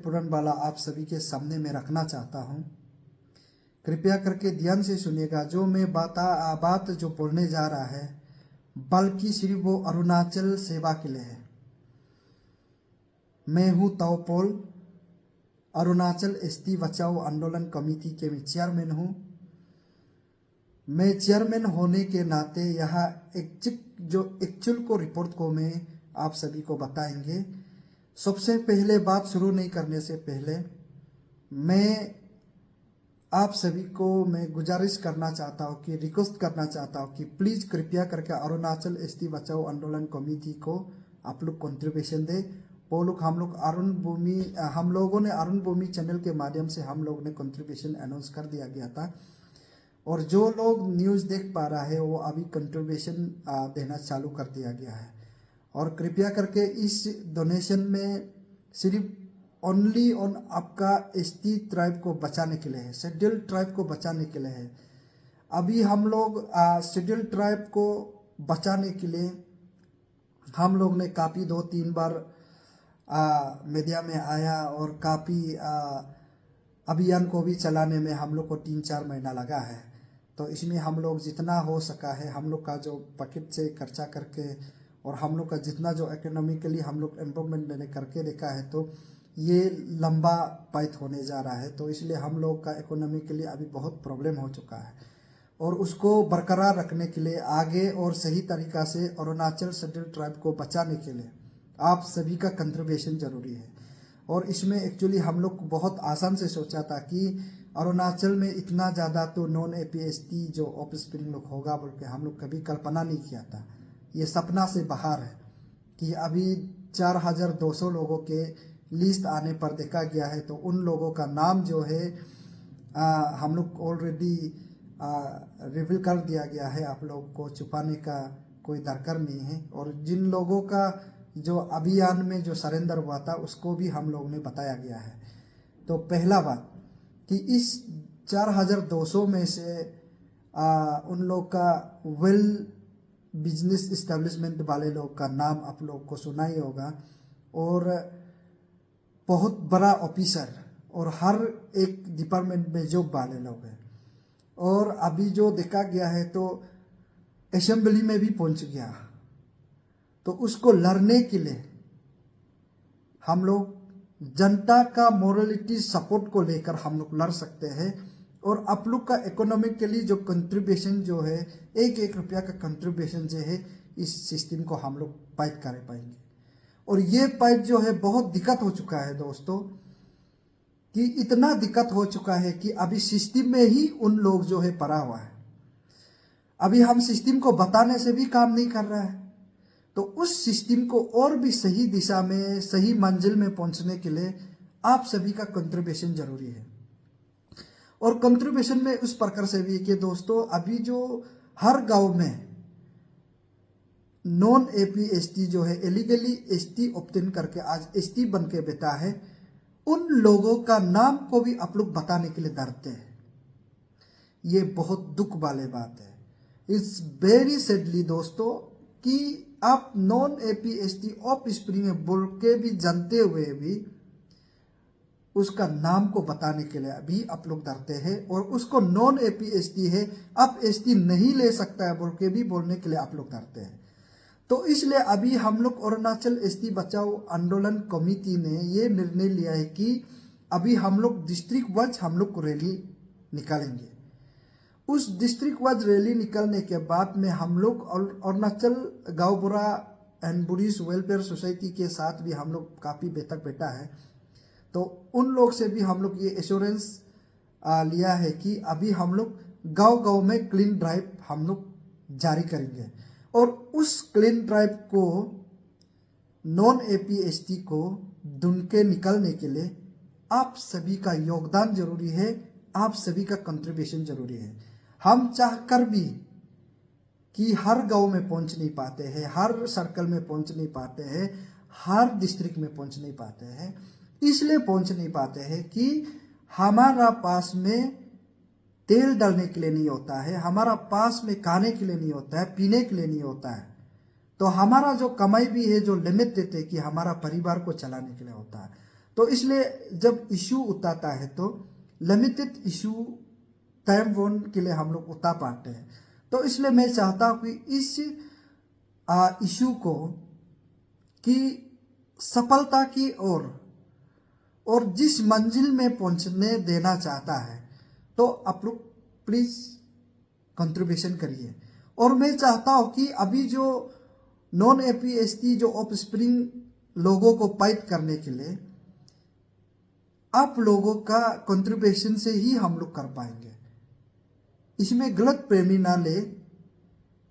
पूरन वाला आप सभी के सामने में रखना चाहता हूँ। कृपया करके ध्यान से सुनिएगा। जो मैं बात जो बोलने जा रहा है बल्कि सिर्फ वो अरुणाचल सेवा के लिए है। मैं हूँ ताओपोल, अरुणाचल एसटी बचाओ आंदोलन कमेटी के मैं चेयरमैन हूँ। मैं चेयरमैन होने के नाते यहाँ एक्चुअल को रिपोर्ट को मैं आप सभी को बताएंगे। सबसे पहले बात शुरू नहीं करने से पहले मैं आप सभी को मैं गुजारिश करना चाहता हूँ कि रिक्वेस्ट करना चाहता हूँ कि प्लीज़ कृपया करके अरुणाचल एसटी बचाओ आंदोलन कमेटी को आप लोग कंट्रीब्यूशन दे। वो लोग हम लोगों ने अरुण भूमि चैनल के माध्यम से हम लोग ने कंट्रीब्यूशन अनाउंस कर दिया गया था और जो लोग न्यूज़ देख पा रहा है वो अभी कंट्रीब्यूशन देना चालू कर दिया गया है। और कृपया करके इस डोनेशन में सिर्फ ओनली ऑन आपका एसटी ट्राइब को बचाने के लिए है, शेड्यूल ट्राइब को बचाने के लिए है। अभी हम लोग शेड्यूल ट्राइब को बचाने के लिए हम लोग ने काफ़ी 2-3 बार मीडिया में आया और काफ़ी अभियान को भी चलाने में हम लोग को 3-4 महीना लगा है। तो इसमें हम लोग जितना हो सका है हम लोग का जो पॉकेट से खर्चा करके और हम लोग का जितना जो इकोनॉमिकली हम लोग इम्प्रूवमेंट मैंने करके देखा है तो ये लंबा फाइट होने जा रहा है। तो इसलिए हम लोग का इकोनॉमिकली अभी बहुत प्रॉब्लम हो चुका है और उसको बरकरार रखने के लिए आगे और सही तरीक़ा से अरुणाचल शेड्यूल ट्राइब को बचाने के लिए आप सभी का कंट्रीब्यूशन जरूरी है। और इसमें एक्चुअली हम लोग बहुत आसान से सोचा था कि अरुणाचल में इतना ज़्यादा तो नॉन एपीएसटी जो ऑफ स्प्रिंग लोग होगा बोल के हम लोग कभी कल्पना नहीं किया था। ये सपना से बाहर है कि अभी 4200 लोगों के लिस्ट आने पर देखा गया है तो उन लोगों का नाम जो है हम लोग ऑलरेडी रिवील कर दिया गया है। आप लोग को छुपाने का कोई दरकार नहीं है। और जिन लोगों का जो अभियान में जो सरेंडर हुआ था उसको भी हम लोग ने बताया गया है। तो पहला बात कि इस 4200 में से उन लोग का वेल बिजनेस इस्टेब्लिशमेंट वाले लोग का नाम आप लोग को सुना ही होगा और बहुत बड़ा ऑफिसर और हर एक डिपार्टमेंट में जॉब वाले लोग हैं। और अभी जो देखा गया है तो असेंबली में भी पहुंच गया तो उसको लड़ने के लिए हम लोग जनता का मोरलिटी सपोर्ट को लेकर हम लोग लड़ सकते हैं। और आप लोग का इकोनॉमिक के लिए जो कंट्रीब्यूशन जो है 1-1 रुपया का कंट्रीब्यूशन जो है इस सिस्टम को हम लोग फाइट कर पाएंगे। और ये फाइट जो है बहुत दिक्कत हो चुका है दोस्तों कि इतना दिक्कत हो चुका है कि अभी सिस्टम में ही उन लोग जो है पड़ा हुआ है। अभी हम सिस्टम को बताने से भी काम नहीं कर रहा है तो उस सिस्टम को और भी सही दिशा में सही मंजिल में पहुंचने के लिए आप सभी का कंट्रीब्यूशन जरूरी है। और कंट्रीब्यूशन में उस प्रकार से भी कि दोस्तों अभी जो हर गांव में नॉन एपीएसटी जो है एलिगली एसटी ऑब्टेन करके आज एसटी बन के बैठा है उन लोगों का नाम को भी आप लोग बताने के लिए डरते हैं। ये बहुत दुख वाली बात है। इट्स वेरी सैडली दोस्तों कि आप नॉन एपीएसटी ऑफ स्प्रिंग में बोल के भी जानते हुए भी उसका नाम को बताने के लिए अभी आप लोग डरते हैं। और उसको नॉन एपीएसटी है आप एसटी नहीं ले सकता है बोल के भी बोलने के लिए आप लोग डरते हैं। तो इसलिए अभी हम लोग अरुणाचल एसटी बचाओ आंदोलन कमेटी ने ये निर्णय लिया है कि अभी हम लोग डिस्ट्रिक्ट वाइज हम लोग रैली निकालेंगे। उस डिस्ट्रिक्ट वाइज रैली निकलने के बाद में हम लोग अरुणाचल गाँव बुरा एंड बुद्धिस्ट वेलफेयर सोसाइटी के साथ भी हम लोग काफ़ी बैठक बैठा है तो उन लोग से भी हम लोग ये एश्योरेंस लिया है कि अभी हम लोग गांव-गांव में क्लीन ड्राइव हम लोग जारी करेंगे। और उस क्लीन ड्राइव को नॉन एपीएसटी को ढूंढ के निकलने के लिए आप सभी का योगदान जरूरी है, आप सभी का कंट्रीब्यूशन जरूरी है। हम चाहकर भी कि हर गांव में पहुंच नहीं पाते हैं, हर सर्कल में पहुंच नहीं पाते हैं, हर डिस्ट्रिक्ट में पहुंच नहीं पाते हैं। इसलिए पहुंच नहीं पाते हैं कि हमारा पास में तेल डालने के लिए नहीं होता है, हमारा पास में खाने के लिए नहीं होता है, पीने के लिए नहीं होता है। तो हमारा जो कमाई भी है जो लिमिट देते कि हमारा परिवार को चलाने के लिए होता है। तो इसलिए जब इशू उतारता है तो लिमिटेड इशू टाइम वन के लिए हम लोग उतार पाते हैं। तो इसलिए मैं चाहता हूँ कि इस इशू को कि सफलता की ओर और जिस मंजिल में पहुंचने देना चाहता है, तो आप लोग प्लीज कंट्रीब्यूशन करिए। और मैं चाहता हूं कि अभी जो नॉन एपीएसटी जो ऑफ स्प्रिंग लोगों को फाइट करने के लिए आप लोगों का कंट्रीब्यूशन से ही हम लोग कर पाएंगे। इसमें गलत प्रेमी ना ले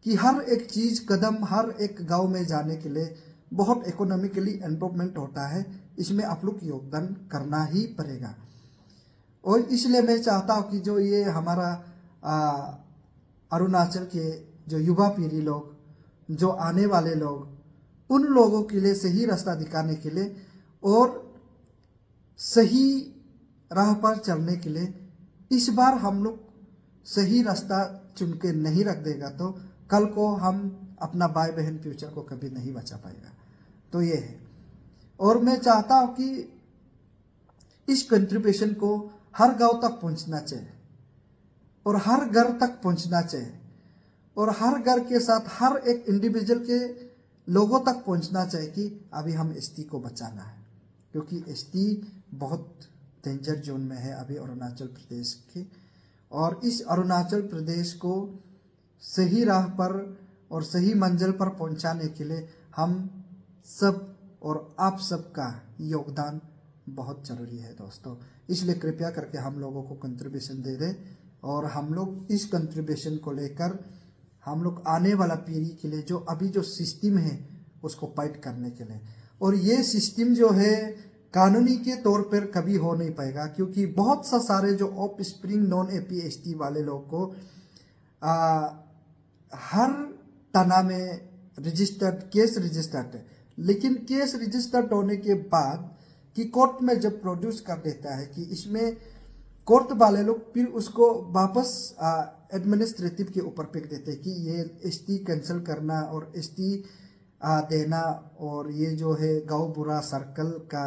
कि हर एक चीज कदम हर एक गांव में जाने के लिए बहुत इकोनॉमिकली इम्प्रूवमेंट होता है, इसमें आप लोग योगदान करना ही पड़ेगा। और इसलिए मैं चाहता हूँ कि जो ये हमारा अरुणाचल के जो युवा पीढ़ी लोग, जो आने वाले लोग, उन लोगों के लिए सही रास्ता दिखाने के लिए और सही राह पर चलने के लिए इस बार हम लोग सही रास्ता चुन के नहीं रख देगा तो कल को हम अपना भाई बहन फ्यूचर को कभी नहीं बचा पाएगा। तो ये है। और मैं चाहता हूं कि इस कंट्रीब्यूशन को हर गांव तक पहुंचना चाहिए और हर घर तक पहुंचना चाहिए और हर घर के साथ हर एक इंडिविजुअल के लोगों तक पहुंचना चाहिए कि अभी हम एसटी को बचाना है, क्योंकि एसटी बहुत डेंजर जोन में है अभी अरुणाचल प्रदेश के। और इस अरुणाचल प्रदेश को सही राह पर और सही मंजिल पर पहुंचाने के लिए हम सब और आप सबका योगदान बहुत जरूरी है दोस्तों। इसलिए कृपया करके हम लोगों को कंट्रीब्यूशन दे दें और हम लोग इस कंट्रीब्यूशन को लेकर हम लोग आने वाला पीढ़ी के लिए जो अभी जो सिस्टम है उसको फाइट करने के लिए। और ये सिस्टम जो है कानूनी के तौर पर कभी हो नहीं पाएगा, क्योंकि बहुत सा सारे जो ऑफ स्प्रिंग नॉन एपीएसटी वाले लोग को हर थाना में रजिस्टर्ड केस रजिस्टर्ड है, लेकिन केस रजिस्टर्ड होने के बाद कि कोर्ट में जब प्रोड्यूस कर देता है कि इसमें कोर्ट वाले लोग फिर उसको वापस एडमिनिस्ट्रेटिव के ऊपर फेंक देते हैं कि ये एसटी कैंसिल करना और एसटी देना, और ये जो है गांव बुरा सर्कल का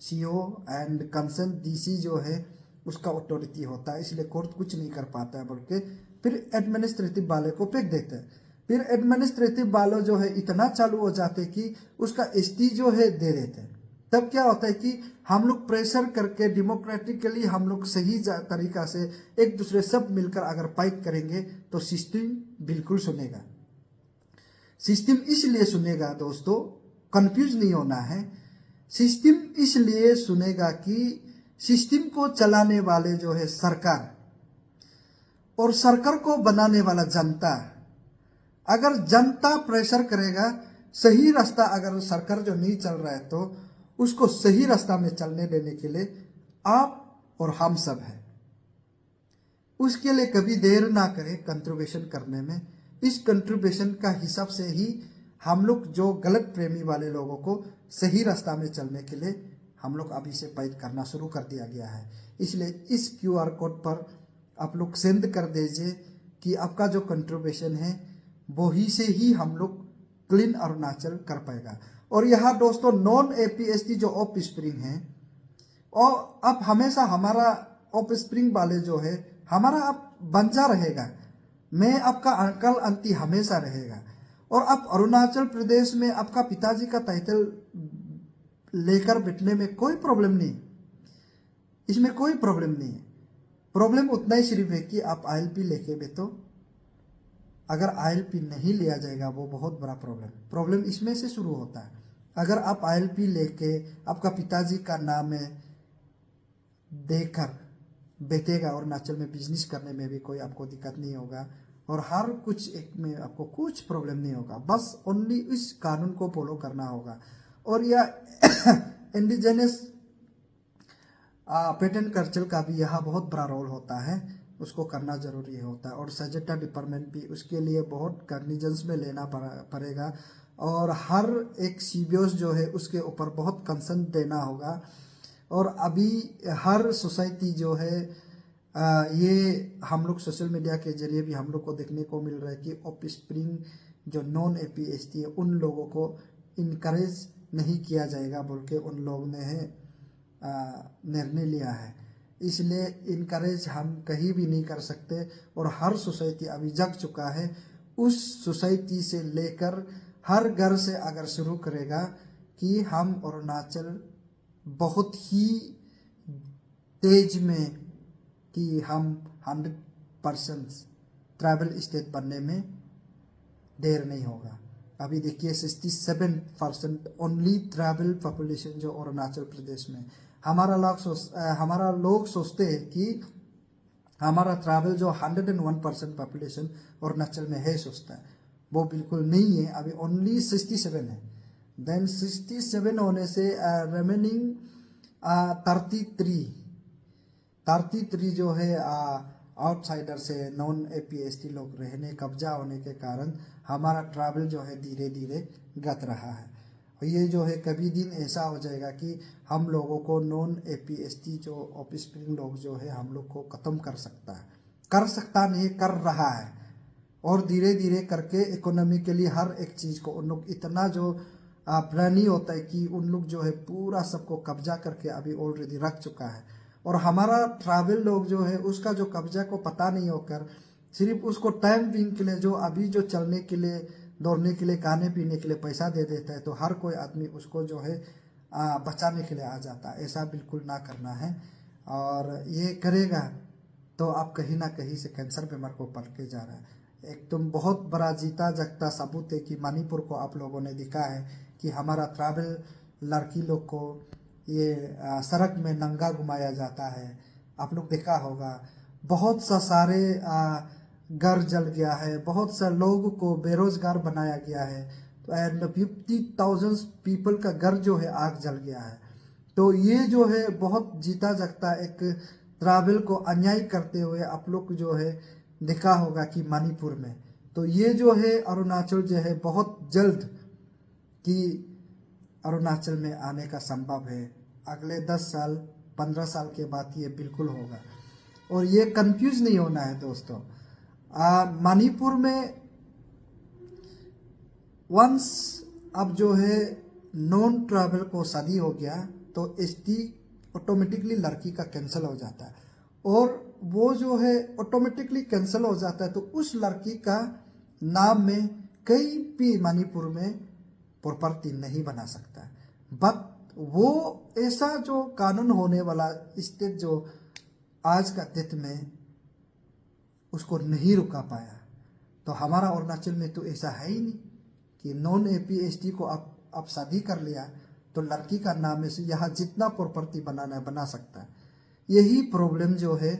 सीओ एंड कंसर्न डीसी जो है उसका अथॉरिटी होता है, इसलिए कोर्ट कुछ नहीं कर पाता है, बल्कि फिर एडमिनिस्ट्रेटिव वाले को फेंक देते हैं। फिर एडमिनिस्ट्रेटिव वालों जो है इतना चालू हो जाते कि उसका एसटी जो है दे देते हैं। तब क्या होता है कि हम लोग प्रेशर करके डेमोक्रेटिकली हम लोग सही तरीका से एक दूसरे सब मिलकर अगर फाइट करेंगे तो सिस्टम बिल्कुल सुनेगा। सिस्टम इसलिए सुनेगा दोस्तों, कंफ्यूज नहीं होना है, सिस्टम इसलिए सुनेगा कि सिस्टम को चलाने वाले जो है सरकार और सरकार को बनाने वाला जनता, अगर जनता प्रेशर करेगा सही रास्ता, अगर सरकार जो नहीं चल रहा है तो उसको सही रास्ता में चलने देने के लिए आप और हम सब हैं। उसके लिए कभी देर ना करें कंट्रीब्यूशन करने में। इस कंट्रीब्यूशन का हिसाब से ही हम लोग जो गलत प्रेमी वाले लोगों को सही रास्ता में चलने के लिए हम लोग अभी से फाइट करना शुरू कर दिया गया है। इसलिए इस क्यूआर कोड पर आप लोग सेंड कर दीजिए कि आपका जो कंट्रीब्यूशन है वो ही से ही हम लोग क्लीन अरुणाचल कर पाएगा। और यहाँ दोस्तों नॉन एपीएसटी जो ऑफ स्प्रिंग है, और अब हमेशा हमारा ऑफ स्प्रिंग वाले जो है हमारा अब बंजा रहेगा, मैं आपका अंकल आंटी हमेशा रहेगा। और अब अरुणाचल प्रदेश में आपका पिताजी का टाइटल लेकर बैठने में कोई प्रॉब्लम नहीं, इसमें कोई प्रॉब्लम नहीं है। प्रॉब्लम उतना ही सिर्फ है कि आप आईएलपी लेके बैठो, अगर आईएलपी नहीं लिया जाएगा वो बहुत बड़ा प्रॉब्लम इसमें से शुरू होता है। अगर आप आईएलपी लेके आपका पिताजी का नाम है देकर बैठेगा और अरुणाचल में बिजनेस करने में भी कोई आपको दिक्कत नहीं होगा और हर कुछ एक में आपको कुछ प्रॉब्लम नहीं होगा, बस ओनली इस कानून को फॉलो करना होगा। और यह इंडिजिनस पेटेंट कल्चर का भी यहाँ बहुत बड़ा रोल होता है, उसको करना जरूरी होता है। और सजेटा डिपार्टमेंट भी उसके लिए बहुत कॉग्निजेंस में लेना पड़ेगा और हर एक सीबीओस जो है उसके ऊपर बहुत कंसर्न देना होगा। और अभी हर सोसाइटी जो है ये हम लोग सोशल मीडिया के जरिए भी हम लोग को देखने को मिल रहा है कि ऑफ स्प्रिंग जो नॉन एपीएसटी है उन लोगों को इनकरेज नहीं किया जाएगा, बोल के उन लोगों ने है निर्णय लिया है। इसलिए इनकरेज हम कहीं भी नहीं कर सकते और हर सोसाइटी अभी जग चुका है। उस सोसाइटी से लेकर हर घर से अगर शुरू करेगा कि हम अरुणाचल बहुत ही तेज में कि हम 100% ट्रैवल स्टेट बनने में देर नहीं होगा। अभी देखिए 67% ओनली ट्रैवल पॉपुलेशन जो अरुणाचल प्रदेश में। हमारा लोग सोचते हैं कि हमारा ट्रैवल जो 101% पॉपुलेशन अरुणाचल में है सोचता है, वो बिल्कुल नहीं है। अभी ओनली 67 है। देन 67 होने से रिमेनिंग 33 जो है आउटसाइडर से नॉन APST लोग रहने कब्जा होने के कारण हमारा ट्रैवल जो है धीरे धीरे घट रहा है। और ये जो है कभी दिन ऐसा हो जाएगा कि हम लोगों को नॉन APST जो ऑफ स्प्रिंग लोग जो है हम लोग को ख़त्म कर सकता नहीं कर रहा है। और धीरे धीरे करके इकोनॉमिकली हर एक चीज़ को उन लोग इतना जो ब्रेनी होता है कि उन लोग जो है पूरा सबको कब्जा करके अभी ऑलरेडी रख चुका है। और हमारा ट्रैवल लोग जो है उसका जो कब्जा को पता नहीं होकर सिर्फ उसको टाइम बिंग के लिए जो अभी जो चलने के लिए दौड़ने के लिए खाने पीने के लिए पैसा दे देता है, तो हर कोई आदमी उसको जो है बचाने के लिए आ जाता है। ऐसा बिल्कुल ना करना है। और ये करेगा तो आप कहीं ना कहीं से कैंसर बीमार को पड़ के जा रहा है। एकदम बहुत बड़ा जीता जगता सबूत है कि मणिपुर को आप लोगों ने दिखा है कि हमारा ट्रैवल लड़की लोग को ये सड़क में नंगा घुमाया जाता है। आप लोग देखा होगा बहुत सा सारे घर जल गया है, बहुत सा लोगों को बेरोजगार बनाया गया है। एंड 50,000 पीपल का घर जो है आग जल गया है। तो ये जो है बहुत जीता जगता एक ट्रैवल को अन्याय करते हुए आप लोग जो है देखा होगा कि मणिपुर में। तो ये जो है अरुणाचल जो है बहुत जल्द कि अरुणाचल में आने का संभव है। अगले 10 साल 15 साल के बाद ये बिल्कुल होगा। और ये कंफ्यूज नहीं होना है दोस्तों। मणिपुर में वंस अब जो है नॉन ट्रैवल को शादी हो गया तो ST ऑटोमेटिकली लड़की का कैंसिल हो जाता है। और वो जो है ऑटोमेटिकली कैंसिल हो जाता है तो उस लड़की का नाम में कहीं भी मणिपुर में प्रॉपर्टी नहीं बना सकता। बट वो ऐसा जो कानून होने वाला स्टेट जो आज का डेट में उसको नहीं रुका पाया। तो हमारा अरुणाचल में तो ऐसा है ही नहीं कि नॉन APST को आप शादी कर लिया तो लड़की का नाम में से यहाँ जितना प्रॉपर्टी बनाना है बना सकता है। यही प्रॉब्लम जो है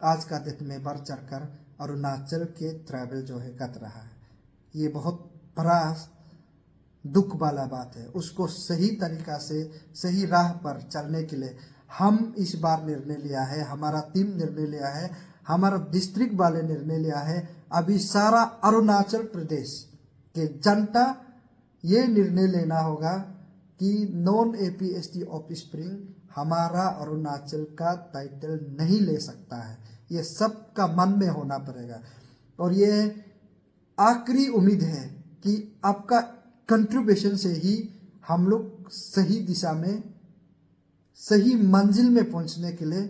आज का डेट में बढ़ चढ़कर अरुणाचल के ट्रैवल जो है कर रहा है। ये बहुत बड़ा दुख वाला बात है। उसको सही तरीका से सही राह पर चलने के लिए हम इस बार निर्णय लिया है, हमारा टीम निर्णय लिया है, हमारा डिस्ट्रिक्ट वाले निर्णय लिया है। अभी सारा अरुणाचल प्रदेश के जनता ये निर्णय लेना होगा कि नॉन APST ऑफ स्प्रिंग हमारा अरुणाचल का टाइटल नहीं ले सकता है। ये सबका मन में होना पड़ेगा। और ये आखिरी उम्मीद है कि आपका कंट्रीब्यूशन से ही हम लोग सही दिशा में सही मंजिल में पहुंचने के लिए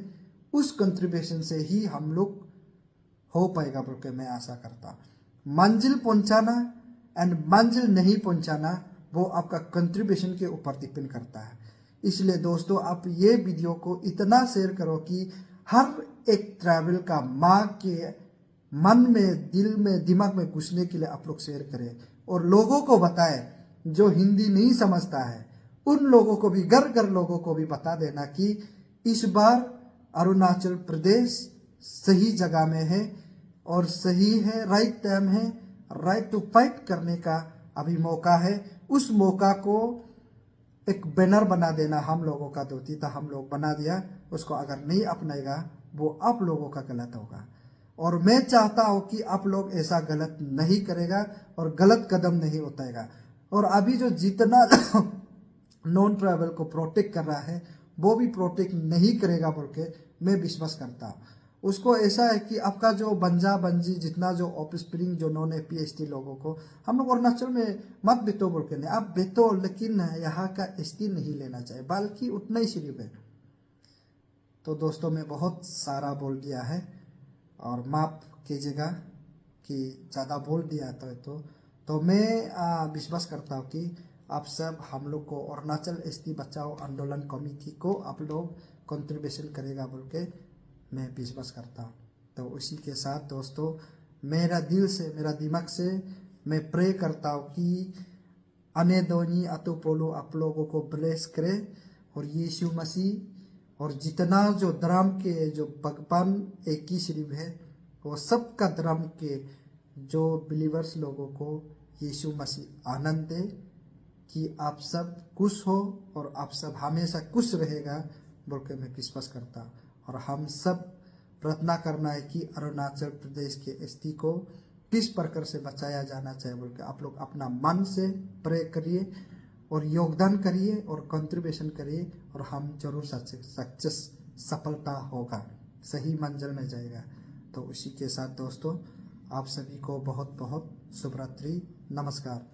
उस कंट्रीब्यूशन से ही हम लोग हो पाएगा बोल के मैं आशा करता। मंजिल पहुंचाना एंड मंजिल नहीं पहुंचाना वो आपका कंट्रीब्यूशन के ऊपर डिपेंड करता है। इसलिए दोस्तों आप ये वीडियो को इतना शेयर करो कि हर एक ट्रैवल का माँ के मन में दिल में दिमाग में घुसने के लिए आप लोग शेयर करें और लोगों को बताएं जो हिंदी नहीं समझता है उन लोगों को भी घर घर लोगों को भी बता देना कि इस बार अरुणाचल प्रदेश सही जगह में है और सही है, राइट टाइम है, राइट टू फाइट करने का अभी मौका है। उस मौका को एक बैनर बना देना हम लोगों का दोती था, हम लोग बना दिया। उसको अगर नहीं अपनाएगा वो आप लोगों का गलत होगा। और मैं चाहता हूं कि आप लोग ऐसा गलत नहीं करेगा और गलत कदम नहीं उठाएगा। और अभी जो जितना नॉन ट्रैवल को प्रोटेक्ट कर रहा है वो भी प्रोटेक्ट नहीं करेगा बोल के मैं विश्वास करता हूँ। उसको ऐसा है कि आपका जो बंजा बंजी जितना जो ऑफ स्प्रिंग जो नॉन APST लोगों को हम लोग अरुणाचल में मत बेतो बोल के नहीं, आप बेतो लेकिन यहाँ का ST नहीं लेना चाहिए, बल्कि उतना ही सिर्फ है तो दोस्तों मैं बहुत सारा बोल दिया है और माफ़ कीजिएगा कि ज़्यादा बोल दिया तो मैं विश्वास करता हूँ कि आप सब हम लोग को अरुणाचल एसटी बचाओ आंदोलन कमेटी को आप लोग कंट्रीब्यूशन करेगा बोल के मैं विश्वास करता हूँ। तो उसी के साथ दोस्तों मेरा दिल से मेरा दिमाग से मैं प्रे करता हूँ कि अने दोनी अतो पोलो आप लोगों को ब्लेस करे और यीशु मसीह और जितना जो धर्म के जो भगवान एक ही सिर्फ है वो सबका धर्म के जो बिलीवर्स लोगों को यीशु मसीह आनंद दे कि आप सब खुश हो और आप सब हमेशा खुश रहेगा बोल के मैं विश्वास करता। और हम सब प्रार्थना करना है कि अरुणाचल प्रदेश के एसटी को किस प्रकार से बचाया जाना चाहिए बोल के आप लोग अपना मन से प्रे करिए और योगदान करिए और कंट्रीब्यूशन करिए और हम जरूर सक्सेस सफलता होगा, सही मंजिल में जाएगा। तो उसी के साथ दोस्तों आप सभी को बहुत बहुत शुभ रात्रि, नमस्कार।